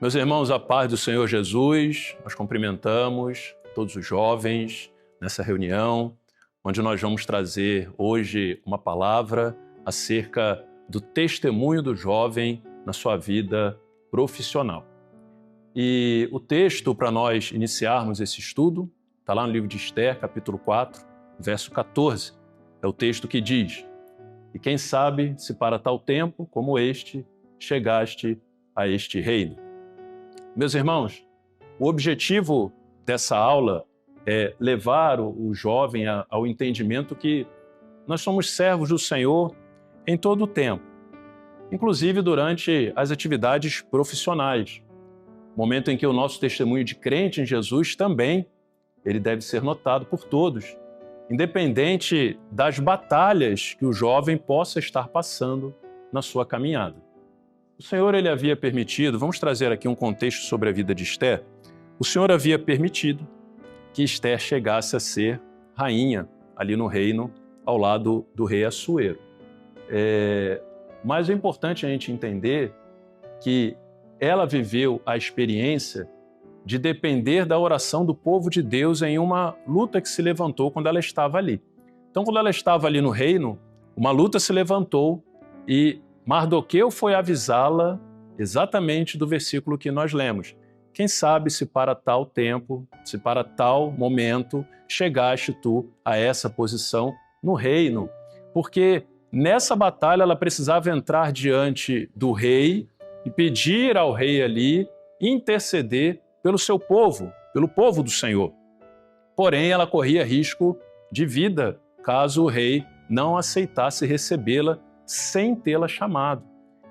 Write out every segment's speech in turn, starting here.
Meus irmãos, a paz do Senhor Jesus, nós cumprimentamos todos os jovens nessa reunião, onde nós vamos trazer hoje uma palavra acerca do testemunho do jovem na sua vida profissional. E o texto para nós iniciarmos esse estudo está lá no livro de Esther, capítulo 4, verso 14. É o texto que diz: "E quem sabe se para tal tempo como este chegaste a este reino." Meus irmãos, o objetivo dessa aula é levar o jovem ao entendimento que nós somos servos do Senhor em todo o tempo, inclusive durante as atividades profissionais. Momento em que o nosso testemunho de crente em Jesus também, ele deve ser notado por todos, independente das batalhas que o jovem possa estar passando na sua caminhada. O Senhor, ele havia permitido, vamos trazer aqui um contexto sobre a vida de Esther. O Senhor havia permitido que Esther chegasse a ser rainha ali no reino, ao lado do rei Assuero. Mas é importante a gente entender que ela viveu a experiência de depender da oração do povo de Deus em uma luta que se levantou quando ela estava ali. Então, quando ela estava ali no reino, uma luta se levantou e Mardoqueu foi avisá-la exatamente do versículo que nós lemos. Quem sabe se para tal tempo, se para tal momento, chegaste tu a essa posição no reino. Porque nessa batalha ela precisava entrar diante do rei e pedir ao rei ali interceder pelo seu povo, pelo povo do Senhor. Porém, ela corria risco de vida caso o rei não aceitasse recebê-la sem tê-la chamado.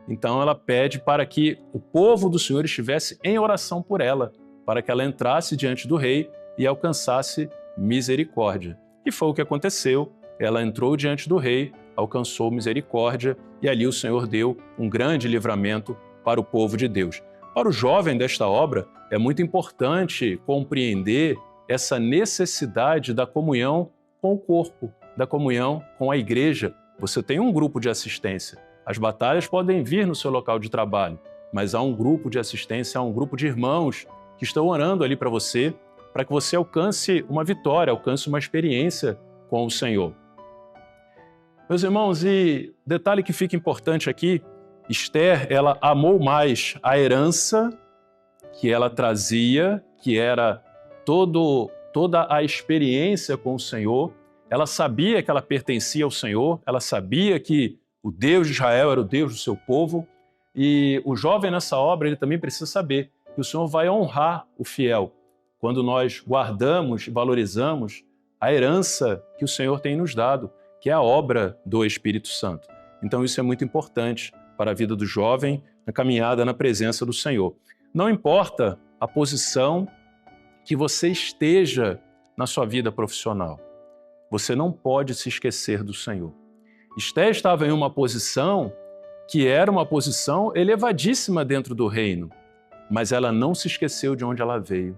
Então ela pede para que o povo do Senhor estivesse em oração por ela, para que ela entrasse diante do rei e alcançasse misericórdia. E foi o que aconteceu. Ela entrou diante do rei, alcançou misericórdia e ali o Senhor deu um grande livramento para o povo de Deus. Para o jovem desta obra, é muito importante compreender essa necessidade da comunhão com o corpo, da comunhão com a igreja. Você tem um grupo de assistência. As batalhas podem vir no seu local de trabalho, mas há um grupo de assistência, há um grupo de irmãos que estão orando ali para que você alcance uma vitória, alcance uma experiência com o Senhor. Meus irmãos, e detalhe que fica importante aqui, Esther, ela amou mais a herança que ela trazia, que era toda a experiência com o Senhor. Ela sabia que ela pertencia ao Senhor, ela sabia que o Deus de Israel era o Deus do seu povo, e o jovem nessa obra, ele também precisa saber que o Senhor vai honrar o fiel quando nós guardamos e valorizamos a herança que o Senhor tem nos dado, que é a obra do Espírito Santo. Então isso é muito importante para a vida do jovem, na caminhada na presença do Senhor. Não importa a posição que você esteja na sua vida profissional, você não pode se esquecer do Senhor. Esther estava em uma posição que era uma posição elevadíssima dentro do reino, mas ela não se esqueceu de onde ela veio.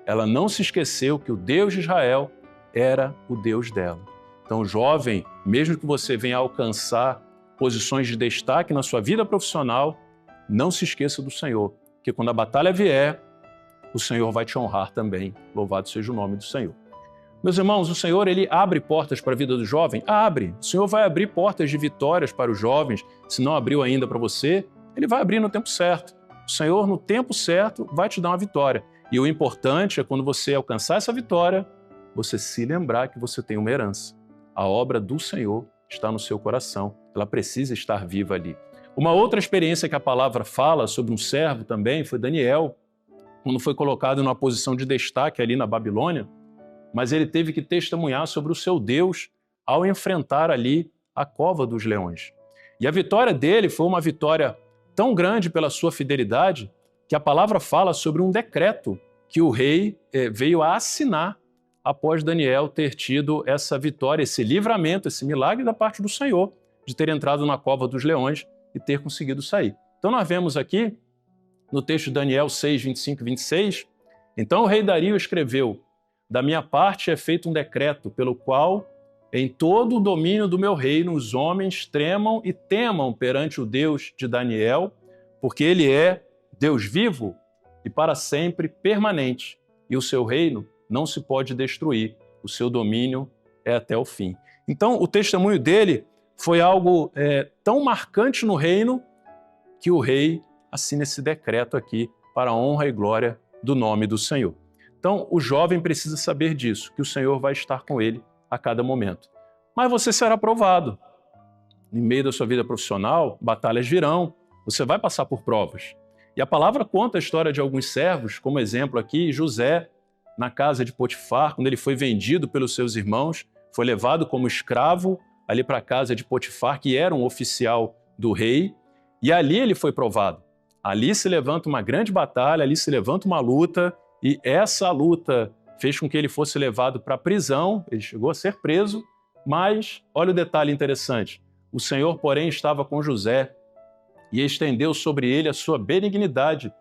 Ela não se esqueceu que o Deus de Israel era o Deus dela. Então, jovem, mesmo que você venha alcançar posições de destaque na sua vida profissional, não se esqueça do Senhor, porque quando a batalha vier, o Senhor vai te honrar também. Louvado seja o nome do Senhor. Meus irmãos, o Senhor, ele abre portas para a vida do jovem? Abre. O Senhor vai abrir portas de vitórias para os jovens. Se não abriu ainda para você, ele vai abrir no tempo certo. O Senhor, no tempo certo, vai te dar uma vitória. E o importante é quando você alcançar essa vitória, você se lembrar que você tem uma herança. A obra do Senhor está no seu coração. Ela precisa estar viva ali. Uma outra experiência que a palavra fala sobre um servo também foi Daniel, quando foi colocado numa posição de destaque ali na Babilônia, mas ele teve que testemunhar sobre o seu Deus ao enfrentar ali a cova dos leões. E a vitória dele foi uma vitória tão grande pela sua fidelidade que a palavra fala sobre um decreto que o rei veio a assinar após Daniel ter tido essa vitória, esse livramento, esse milagre da parte do Senhor, de ter entrado na cova dos leões e ter conseguido sair. Então nós vemos aqui, no texto de Daniel 6, 25 e 26, então o rei Dario escreveu: "Da minha parte é feito um decreto pelo qual, em todo o domínio do meu reino, os homens tremam e temam perante o Deus de Daniel, porque ele é Deus vivo e para sempre permanente, e o seu reino não se pode destruir, o seu domínio é até o fim. Então, o testemunho dele foi algo tão marcante no reino que o rei assina esse decreto aqui para a honra e glória do nome do Senhor. Então, o jovem precisa saber disso, que o Senhor vai estar com ele a cada momento. Mas você será provado. No meio da sua vida profissional, batalhas virão, você vai passar por provas. E a palavra conta a história de alguns servos, como exemplo aqui, José, na casa de Potifar, quando ele foi vendido pelos seus irmãos, foi levado como escravo ali para a casa de Potifar, que era um oficial do rei, e ali ele foi provado. Ali se levanta uma grande batalha, ali se levanta uma luta, e essa luta fez com que ele fosse levado para a prisão, ele chegou a ser preso, mas olha o detalhe interessante, o Senhor, porém, estava com José e estendeu sobre ele a sua benignidade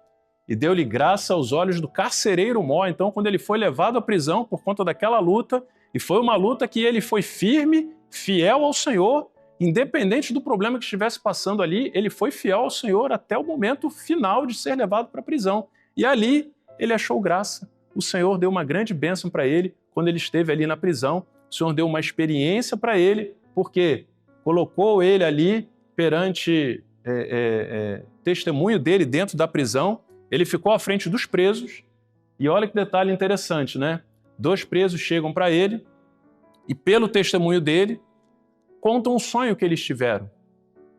e deu-lhe graça aos olhos do carcereiro mor. Então, quando ele foi levado à prisão por conta daquela luta, e foi uma luta que ele foi firme, fiel ao Senhor, independente do problema que estivesse passando ali, ele foi fiel ao Senhor até o momento final de ser levado para a prisão. E ali ele achou graça. O Senhor deu uma grande bênção para ele quando ele esteve ali na prisão. O Senhor deu uma experiência para ele, porque colocou ele ali perante testemunho dele dentro da prisão. Ele ficou à frente dos presos. E olha que detalhe interessante, né? 2 presos chegam para ele e, pelo testemunho dele, contam um sonho que eles tiveram,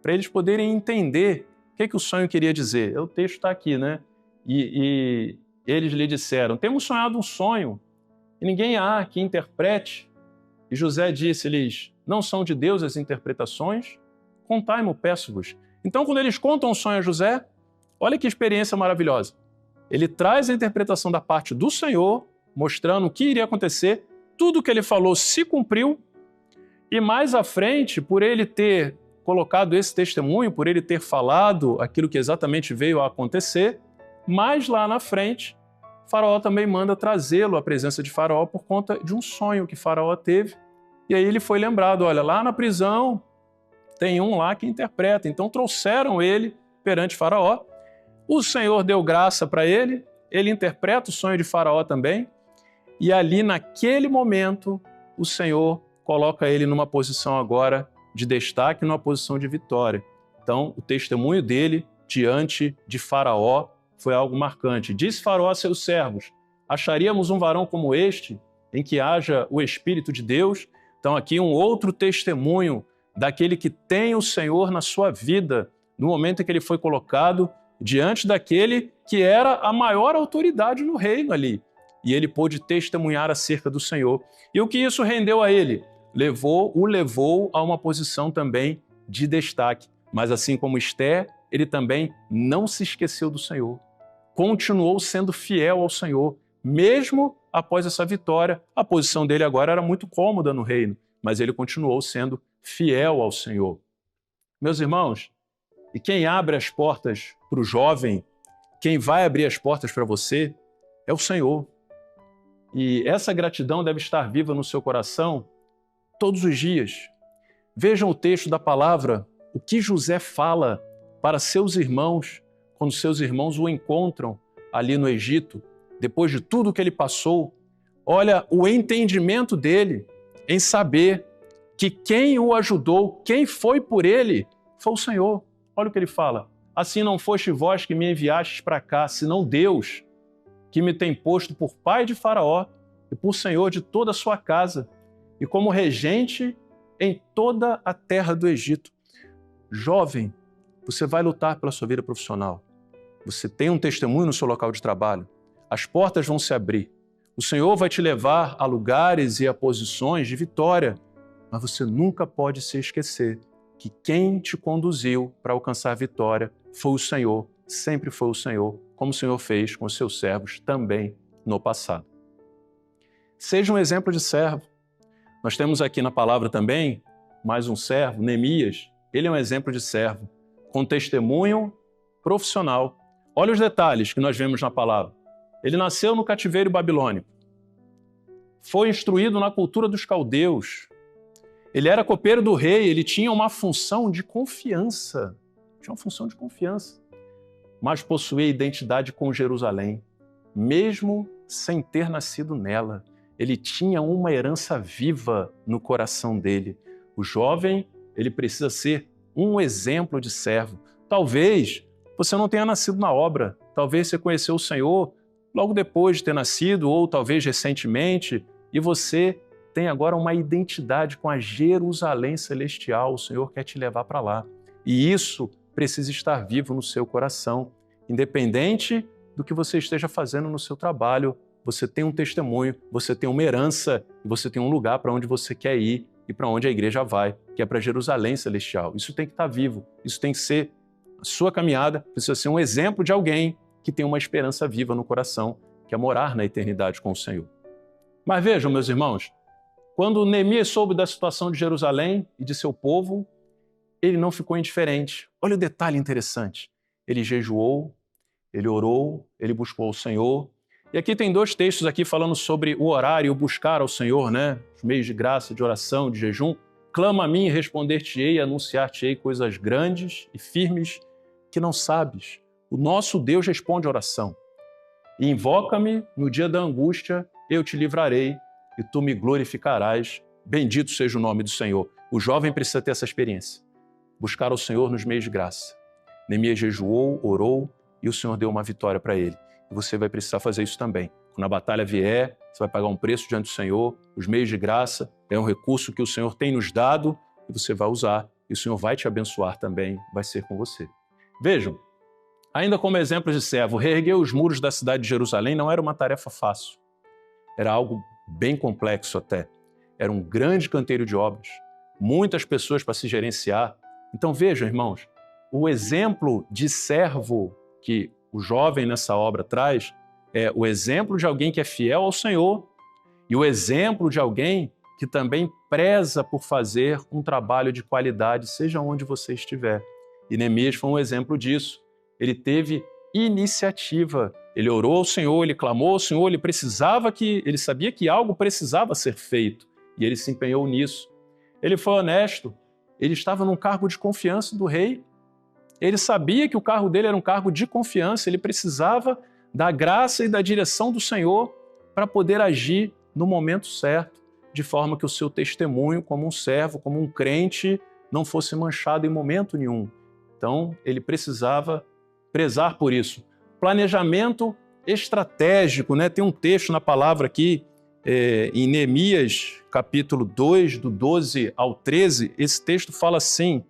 para eles poderem entender o que o sonho queria dizer. O texto está aqui, né? E eles lhe disseram, temos sonhado um sonho, e ninguém há que interprete. E José disse-lhes, não são de Deus as interpretações? Contai-mo, peço-vos. Então, quando eles contam um sonho a José, olha que experiência maravilhosa. Ele traz a interpretação da parte do Senhor, mostrando o que iria acontecer, tudo o que ele falou se cumpriu, e mais à frente, por ele ter colocado esse testemunho, por ele ter falado aquilo que exatamente veio a acontecer, mais lá na frente, Faraó também manda trazê-lo à presença de Faraó por conta de um sonho que Faraó teve. E aí ele foi lembrado, olha, lá na prisão tem um lá que interpreta. Então trouxeram ele perante Faraó. O Senhor deu graça para ele, ele interpreta o sonho de Faraó também. E ali, naquele momento, o Senhor coloca ele numa posição agora de destaque, numa posição de vitória. Então, o testemunho dele diante de Faraó foi algo marcante. Disse Faraó a seus servos, acharíamos um varão como este, em que haja o Espírito de Deus? Então, aqui um outro testemunho daquele que tem o Senhor na sua vida, no momento em que ele foi colocado diante daquele que era a maior autoridade no reino ali. E ele pôde testemunhar acerca do Senhor. E o que isso rendeu a ele? O levou a uma posição também de destaque. Mas assim como Esther, ele também não se esqueceu do Senhor. Continuou sendo fiel ao Senhor, mesmo após essa vitória. A posição dele agora era muito cômoda no reino, mas ele continuou sendo fiel ao Senhor. Meus irmãos, e quem abre as portas para o jovem, quem vai abrir as portas para você, é o Senhor. E essa gratidão deve estar viva no seu coração todos os dias. Vejam o texto da palavra, o que José fala para seus irmãos, quando seus irmãos o encontram ali no Egito, depois de tudo que ele passou. Olha o entendimento dele em saber que quem o ajudou, quem foi por ele, foi o Senhor. Olha o que ele fala. Assim não foste vós que me enviastes para cá, senão Deus, que me tem posto por pai de Faraó e por senhor de toda a sua casa, e como regente em toda a terra do Egito. Jovem, você vai lutar pela sua vida profissional. Você tem um testemunho no seu local de trabalho. As portas vão se abrir. O Senhor vai te levar a lugares e a posições de vitória, mas você nunca pode se esquecer que quem te conduziu para alcançar a vitória foi o Senhor, sempre foi o Senhor, como o Senhor fez com os seus servos também no passado. Seja um exemplo de servo. Nós temos aqui na palavra também mais um servo, Neemias. Ele é um exemplo de servo, com testemunho profissional. Olha os detalhes que nós vemos na palavra. Ele nasceu no cativeiro babilônico. Foi instruído na cultura dos caldeus. Ele era copeiro do rei, ele tinha uma função de confiança. Tinha uma função de confiança. mas possuía identidade com Jerusalém, mesmo sem ter nascido nela. Ele tinha uma herança viva no coração dele. O jovem, ele precisa ser um exemplo de servo. Talvez você não tenha nascido na obra, talvez você conheceu o Senhor logo depois de ter nascido, ou talvez recentemente, e você tem agora uma identidade com a Jerusalém celestial. O Senhor quer te levar para lá. E isso precisa estar vivo no seu coração. Independente do que você esteja fazendo no seu trabalho, você tem um testemunho, você tem uma herança, e você tem um lugar para onde você quer ir e para onde a igreja vai, que é para Jerusalém celestial. Isso tem que estar vivo, isso tem que ser, a sua caminhada precisa ser um exemplo de alguém que tem uma esperança viva no coração, que é morar na eternidade com o Senhor. Mas vejam, meus irmãos, quando Neemias soube da situação de Jerusalém e de seu povo, ele não ficou indiferente. Olha o detalhe interessante. Ele jejuou, ele orou, ele buscou o Senhor. E aqui tem 2 textos aqui falando sobre o orar e o buscar ao Senhor, né? Os meios de graça, de oração, de jejum. Clama a mim e responder-te-ei, anunciar-te-ei coisas grandes e firmes que não sabes. O nosso Deus responde a oração. E invoca-me no dia da angústia, eu te livrarei e tu me glorificarás. Bendito seja o nome do Senhor. O jovem precisa ter essa experiência. Buscar ao Senhor nos meios de graça. Neemias jejuou, orou e o Senhor deu uma vitória para ele. E você vai precisar fazer isso também. Quando a batalha vier, você vai pagar um preço diante do Senhor. Os meios de graça é um recurso que o Senhor tem nos dado e você vai usar. E o Senhor vai te abençoar também, vai ser com você. Vejam, ainda como exemplo de servo, reerguer os muros da cidade de Jerusalém não era uma tarefa fácil. Era algo bem complexo até. Era um grande canteiro de obras, muitas pessoas para se gerenciar. Então vejam, irmãos, o exemplo de servo que o jovem nessa obra traz é o exemplo de alguém que é fiel ao Senhor e o exemplo de alguém que também preza por fazer um trabalho de qualidade, seja onde você estiver. E Neemias foi um exemplo disso. Ele teve iniciativa, ele orou ao Senhor, ele clamou ao Senhor, ele sabia que algo precisava ser feito e ele se empenhou nisso. Ele foi honesto, ele estava num cargo de confiança do rei, ele sabia que o cargo dele era um cargo de confiança, ele precisava da graça e da direção do Senhor para poder agir no momento certo, de forma que o seu testemunho como um servo, como um crente, não fosse manchado em momento nenhum. Então, ele precisava prezar por isso. Planejamento estratégico, né? Tem um texto na palavra aqui, em Neemias, capítulo 2, do 12 ao 13, esse texto fala assim,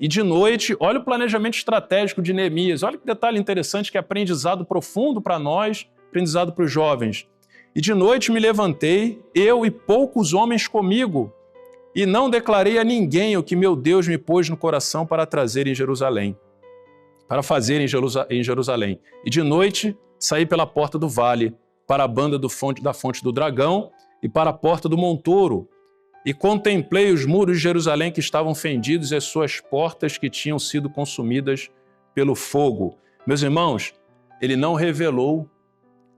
e de noite, olha o planejamento estratégico de Neemias, olha que detalhe interessante, que é aprendizado profundo para nós, aprendizado para os jovens. E de noite me levantei, eu e poucos homens comigo, e não declarei a ninguém o que meu Deus me pôs no coração para trazer em Jerusalém, para fazer em Jerusalém. E de noite saí pela porta do vale, para a banda da fonte do dragão e para a porta do montouro, e contemplei os muros de Jerusalém que estavam fendidos e as suas portas que tinham sido consumidas pelo fogo. Meus irmãos, ele não revelou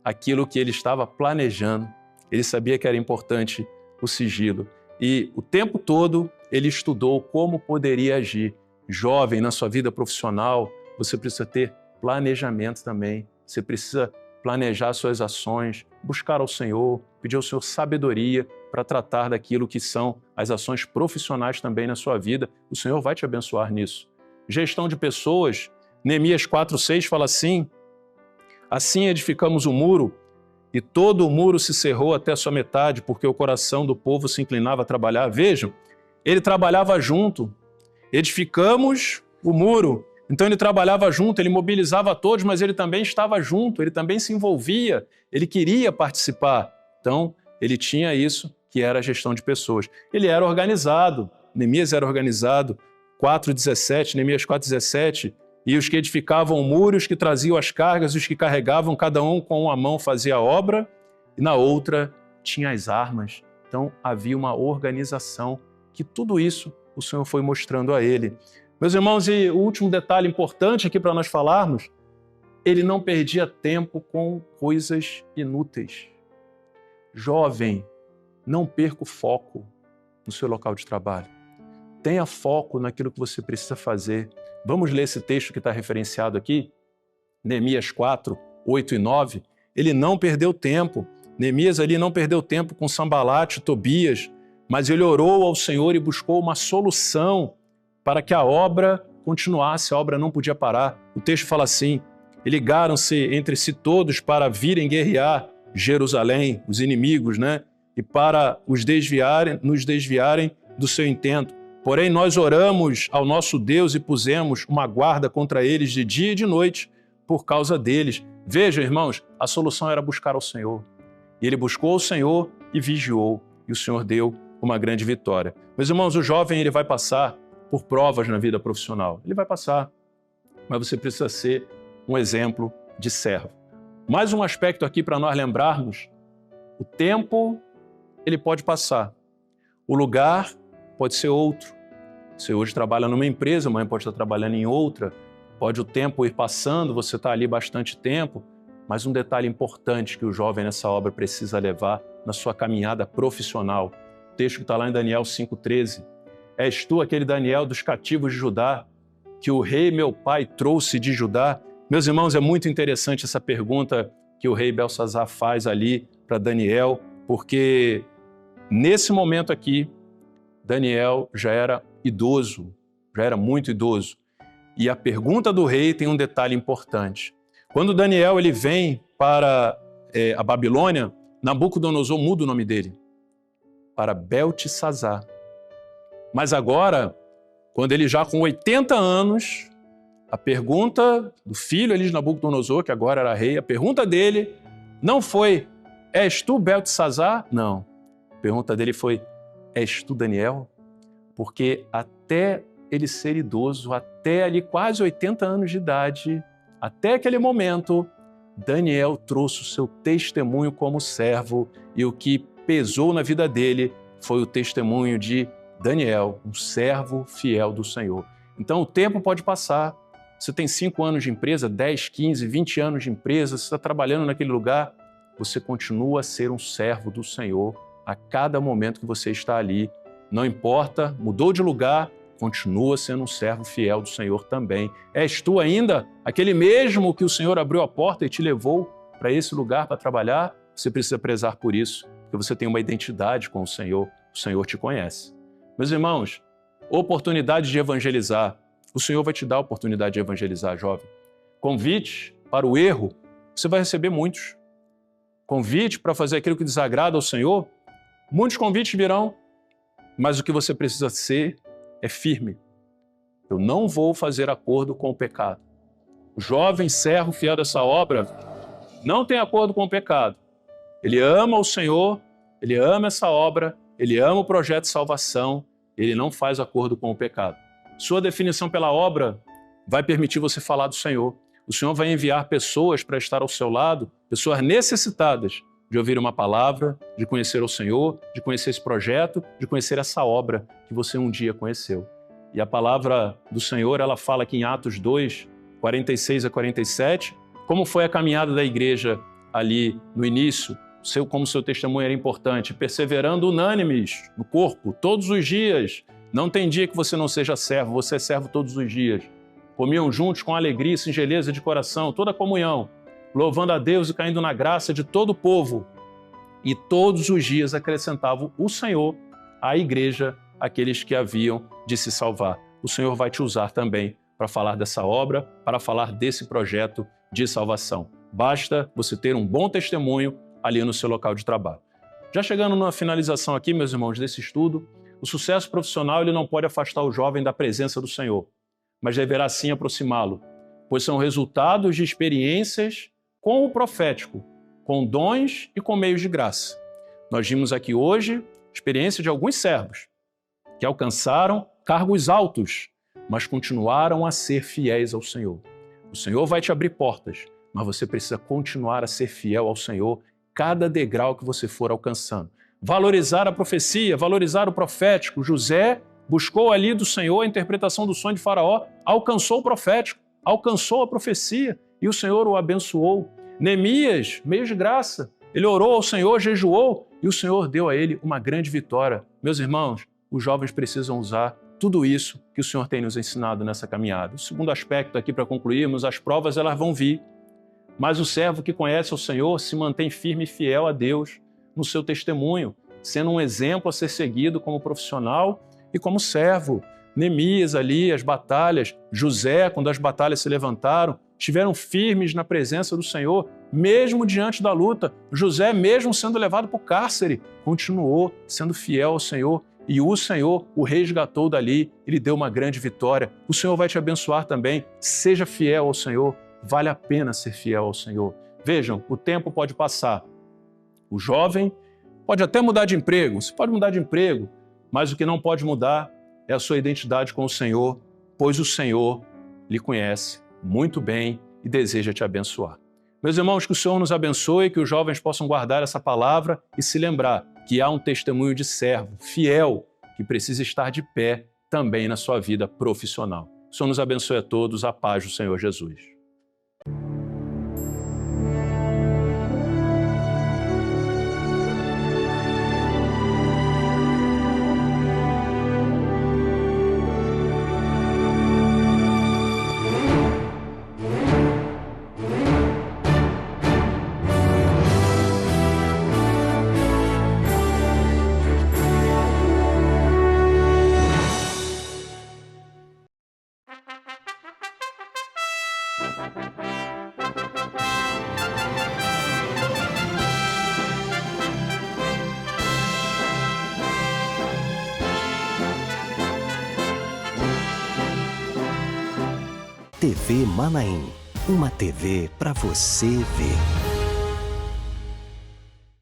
aquilo que ele estava planejando. Ele sabia que era importante o sigilo. E o tempo todo ele estudou como poderia agir. Jovem, na sua vida profissional, você precisa ter planejamento também. Você precisa planejar suas ações, buscar ao Senhor, pedir ao Senhor sabedoria para tratar daquilo que são as ações profissionais também na sua vida. O Senhor vai te abençoar nisso. Gestão de pessoas, Neemias 4:6 fala assim, assim edificamos o muro e todo o muro se cerrou até a sua metade, porque o coração do povo se inclinava a trabalhar. Vejam, ele trabalhava junto, edificamos o muro, então ele trabalhava junto, ele mobilizava todos, mas ele também estava junto, ele também se envolvia, ele queria participar. Então, ele tinha isso, que era a gestão de pessoas. Ele era organizado, Neemias era organizado, 4:17, Neemias 4:17, e os que edificavam o muro, os que traziam as cargas, os que carregavam, cada um com uma mão fazia a obra, e na outra tinha as armas. Então, havia uma organização, que tudo isso o Senhor foi mostrando a ele. Meus irmãos, e o último detalhe importante aqui para nós falarmos, ele não perdia tempo com coisas inúteis. Jovem, não perca o foco no seu local de trabalho. Tenha foco naquilo que você precisa fazer. Vamos ler esse texto que está referenciado aqui, Neemias 4, 8 e 9, ele não perdeu tempo. Neemias ali não perdeu tempo com Sambalate, Tobias, mas ele orou ao Senhor e buscou uma solução para que a obra continuasse, a obra não podia parar. O texto fala assim, e ligaram-se entre si todos para virem guerrear Jerusalém, os inimigos, né? E para nos desviarem do seu intento. Porém, nós oramos ao nosso Deus e pusemos uma guarda contra eles de dia e de noite por causa deles. Vejam, irmãos, a solução era buscar ao Senhor. E ele buscou o Senhor e vigiou, e o Senhor deu uma grande vitória. Meus irmãos, o jovem ele vai passar por provas na vida profissional. Ele vai passar, mas você precisa ser um exemplo de servo. Mais um aspecto aqui para nós lembrarmos, o tempo ele pode passar, o lugar pode ser outro. Você hoje trabalha numa empresa, amanhã pode estar trabalhando em outra, pode o tempo ir passando, você está ali bastante tempo, mas um detalhe importante que o jovem nessa obra precisa levar na sua caminhada profissional. O texto que está lá em Daniel 5,13. És tu aquele Daniel dos cativos de Judá, que o rei meu pai trouxe de Judá? Meus irmãos, é muito interessante essa pergunta que o rei Belsazar faz ali para Daniel, porque nesse momento aqui, Daniel já era idoso, já era muito idoso. E a pergunta do rei tem um detalhe importante. Quando Daniel ele vem para a Babilônia, Nabucodonosor muda o nome dele para Beltesazar. Mas agora, quando ele já com 80 anos, a pergunta do filho ali de Nabucodonosor, que agora era rei, a pergunta dele não foi, és tu Beltesazar? Não. A pergunta dele foi, és tu Daniel? Porque até ele ser idoso, até ali quase 80 anos de idade, até aquele momento, Daniel trouxe o seu testemunho como servo e o que pesou na vida dele foi o testemunho de Daniel, um servo fiel do Senhor. Então o tempo pode passar, você tem 5 anos de empresa, 10, 15, 20 anos de empresa, você está trabalhando naquele lugar, você continua a ser um servo do Senhor a cada momento que você está ali. Não importa, mudou de lugar, continua sendo um servo fiel do Senhor também. És tu ainda aquele mesmo que o Senhor abriu a porta e te levou para esse lugar para trabalhar? Você precisa prezar por isso, porque você tem uma identidade com o Senhor te conhece. Meus irmãos, oportunidade de evangelizar. O Senhor vai te dar a oportunidade de evangelizar, jovem. Convite para o erro, você vai receber muitos. Convite para fazer aquilo que desagrada ao Senhor, muitos convites virão, mas o que você precisa ser é firme. Eu não vou fazer acordo com o pecado. O jovem servo fiel dessa obra não tem acordo com o pecado. Ele ama o Senhor, ele ama essa obra, ele ama o projeto de salvação, ele não faz acordo com o pecado. Sua definição pela obra vai permitir você falar do Senhor. O Senhor vai enviar pessoas para estar ao seu lado, pessoas necessitadas de ouvir uma palavra, de conhecer o Senhor, de conhecer esse projeto, de conhecer essa obra que você um dia conheceu. E a palavra do Senhor, ela fala aqui em Atos 2, 46 a 47, como foi a caminhada da igreja ali no início, como seu testemunho era importante, perseverando unânimes no corpo, todos os dias. Não tem dia que você não seja servo, você é servo todos os dias. Comiam juntos com alegria e singeleza de coração, toda a comunhão, louvando a Deus e caindo na graça de todo o povo. E todos os dias acrescentavam o Senhor à igreja, aqueles que haviam de se salvar. O Senhor vai te usar também para falar dessa obra, para falar desse projeto de salvação. Basta você ter um bom testemunho ali no seu local de trabalho. Já chegando na finalização aqui, meus irmãos, desse estudo, o sucesso profissional ele não pode afastar o jovem da presença do Senhor, mas deverá sim aproximá-lo, pois são resultados de experiências com o profético, com dons e com meios de graça. Nós vimos aqui hoje a experiência de alguns servos que alcançaram cargos altos, mas continuaram a ser fiéis ao Senhor. O Senhor vai te abrir portas, mas você precisa continuar a ser fiel ao Senhor cada degrau que você for alcançando. Valorizar a profecia, valorizar o profético. José buscou ali do Senhor a interpretação do sonho de Faraó, alcançou o profético, alcançou a profecia e o Senhor o abençoou. Neemias, meio de graça, ele orou ao Senhor, jejuou e o Senhor deu a ele uma grande vitória. Meus irmãos, os jovens precisam usar tudo isso que o Senhor tem nos ensinado nessa caminhada. O segundo aspecto aqui para concluirmos, as provas elas vão vir. Mas o servo que conhece o Senhor se mantém firme e fiel a Deus no seu testemunho, sendo um exemplo a ser seguido como profissional e como servo. Neemias ali, as batalhas, José, quando as batalhas se levantaram, estiveram firmes na presença do Senhor, mesmo diante da luta. José, mesmo sendo levado para o cárcere, continuou sendo fiel ao Senhor e o Senhor o resgatou dali e lhe deu uma grande vitória. O Senhor vai te abençoar também. Seja fiel ao Senhor. Vale a pena ser fiel ao Senhor. Vejam, o tempo pode passar. O jovem pode até mudar de emprego, você pode mudar de emprego, mas o que não pode mudar é a sua identidade com o Senhor, pois o Senhor lhe conhece muito bem e deseja te abençoar. Meus irmãos, que o Senhor nos abençoe, que os jovens possam guardar essa palavra e se lembrar que há um testemunho de servo fiel que precisa estar de pé também na sua vida profissional. O Senhor nos abençoe a todos, a paz do Senhor Jesus. TV Manaim, uma TV para você ver.